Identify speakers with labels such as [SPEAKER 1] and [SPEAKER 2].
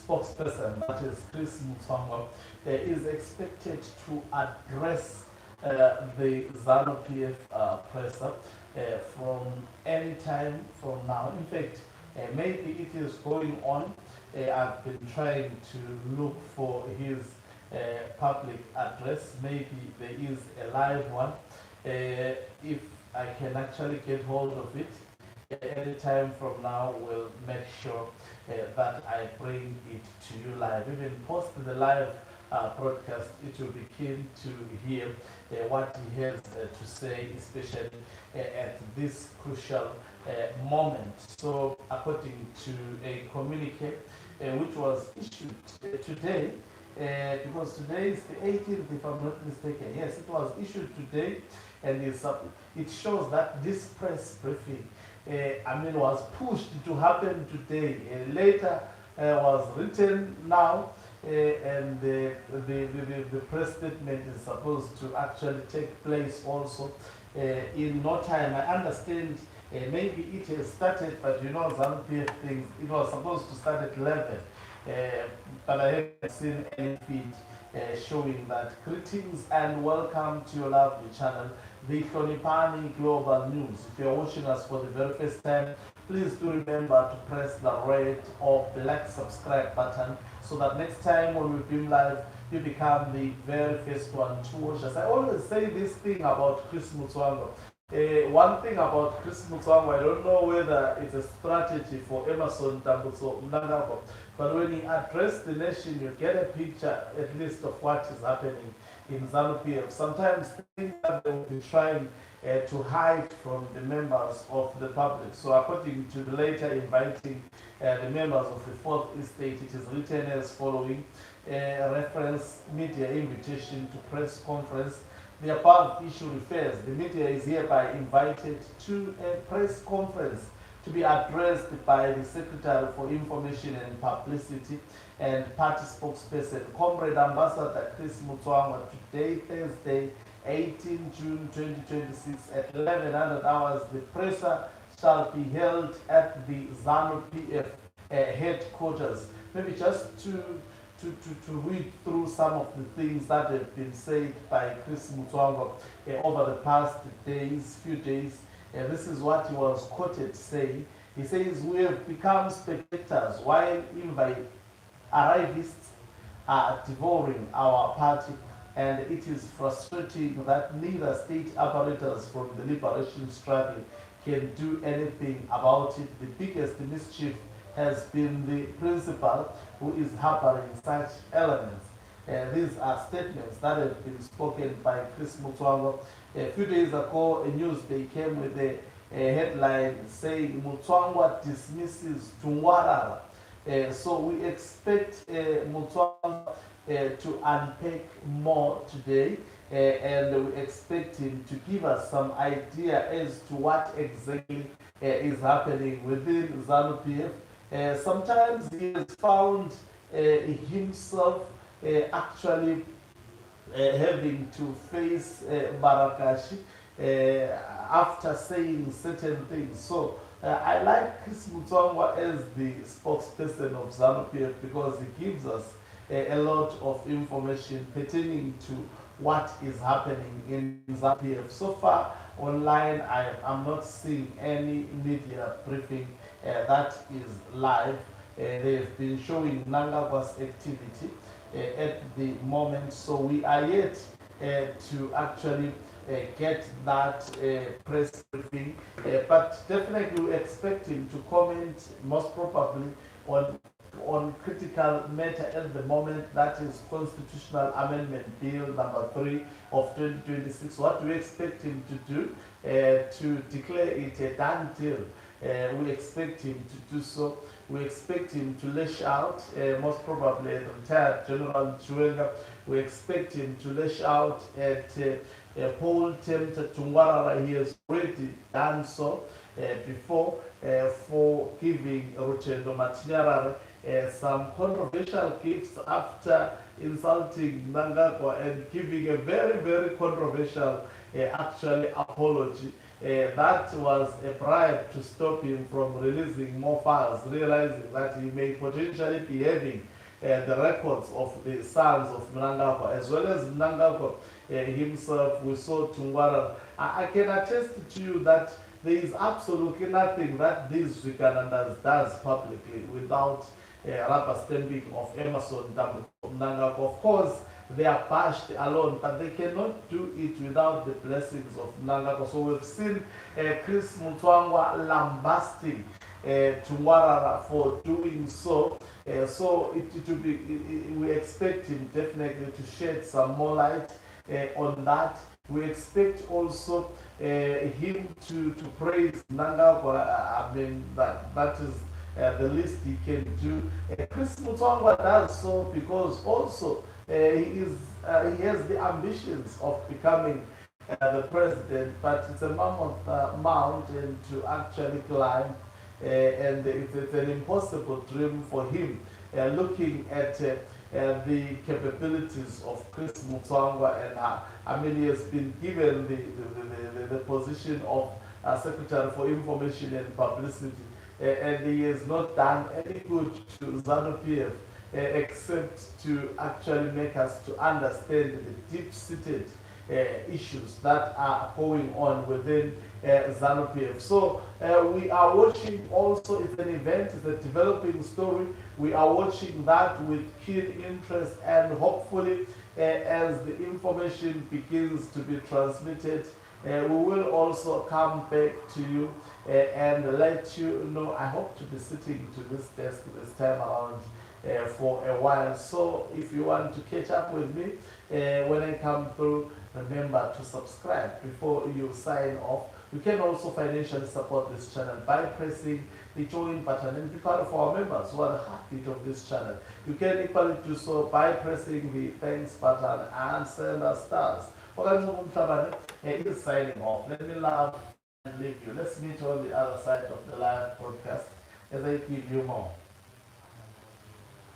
[SPEAKER 1] spokesperson, that is Chris Mutsvanga, is expected to address the ZANU-PF presser from any time from now. In fact, maybe it is going on. I've been trying to look for his public address. Maybe there is a live one. If I can actually get hold of it, any time from now, we'll make sure that I bring it to you live. Even post the live broadcast, it will be keen to hear what he has to say, especially at this crucial moment. So, according to a communique which was issued today, because today is the 18th, if I'm not mistaken. Yes, it was issued today, and it shows that this press briefing was pushed to happen today. Later was written now, and the press statement is supposed to actually take place also in no time. I understand maybe it has started, but you know, ZANU-PF things, it was supposed to start at 11, but I haven't seen any feed showing that. Greetings and welcome to your lovely channel, the Hlonipani Global News. If you're watching us for the very first time, please do remember to press the red or black subscribe button so that next time when we beam live, you become the very first one to watch us. I always say this thing about Chris Mutsvanga. One thing about Chris Mutsvanga, I don't know whether it's a strategy for Emerson Tambutso Mnangagwa, but when he addressed the nation, you get a picture at least of what is happening in ZANU-PF. Sometimes things that they will be trying to hide from the members of the public. So according to the later inviting the members of the Fourth Estate, it is written as following: reference media invitation to press conference. The above issue refers, the media is hereby invited to a press conference to be addressed by the Secretary for Information and Publicity and Party Spokesperson, Comrade Ambassador Chris Mutsvanga, today, Thursday, 18 June 2026 at 1100 hours. The presser shall be held at the ZANU-PF headquarters. Maybe just to read through some of the things that have been said by Chris Mutsvanga over the past few days. This is what he was quoted saying. He says, "We have become spectators while arrivists are devouring our party, and it is frustrating that neither state apparatus from the liberation struggle can do anything about it. The biggest mischief has been the principal who is harboring such elements." These are statements that have been spoken by Chris Mutsvanga. A few days ago, a Newsday came with a headline saying Mutsvanga dismisses Tungwarara. So we expect Mutsvanga to unpack more today, and we expect him to give us some idea as to what exactly is happening within ZANU-PF. Sometimes he has found himself actually having to face Barakashi after saying certain things. So I like Chris Mutsvanga as the spokesperson of ZANU-PF because he gives us a lot of information pertaining to what is happening in ZANU-PF. So far online, I am not seeing any media briefing that is live. They've been showing Mnangagwa's activity at the moment, so we are yet to actually get that press briefing, but definitely we expect him to comment most probably on critical matter at the moment, that is Constitutional Amendment Bill number 3 of 2026. What do we expect him to do? To declare it a done deal. We expect him to do so. We expect him to lash out, most probably at retired General Mutsvanga. We expect him to lash out at Paul Temta Tungwarara. He has already done so before for giving Rutendo Matinyarare some controversial gifts after insulting Mnangagwa and giving a very, very controversial actually apology. That was a bribe to stop him from releasing more files, realizing that he may potentially be having the records of the sons of Mnangagwa, as well as Mnangagwa himself. We saw Tungwara. I can attest to you that there is absolutely nothing that these Vikanandas does publicly without rubber stamping of Emerson Mnangagwa. Of course, they are bashed alone, but they cannot do it without the blessings of Mnangagwa. So we've seen Chris Mutsvanga lambasting Tungwarara for doing so. So it will be, we expect him definitely to shed some more light on that. We expect also him to praise Mnangagwa. I mean, that is the least he can do. Chris Mutsvanga does so because also he has the ambitions of becoming the president, but it's a mammoth mountain to actually climb, and it's an impossible dream for him. Looking at the capabilities of Chris Mutsvanga, and I mean, he has been given the position of Secretary for Information and Publicity, and he has not done any good to ZANU-PF except to actually make us to understand the deep-seated issues that are going on within ZANU-PF. So we are watching also, it's an event, it's a developing story. We are watching that with keen interest, and hopefully as the information begins to be transmitted, we will also come back to you and let you know. I hope to be sitting to this desk this time around for a while. So if you want to catch up with me when I come through, remember to subscribe before you sign off. You can also financially support this channel by pressing the join button and be part of our members who are the heartbeat of this channel. You can equally do so by pressing the thanks button and send us stars. Is signing off. Let me love and leave you. Let's meet on the other side of the live broadcast as I give you more.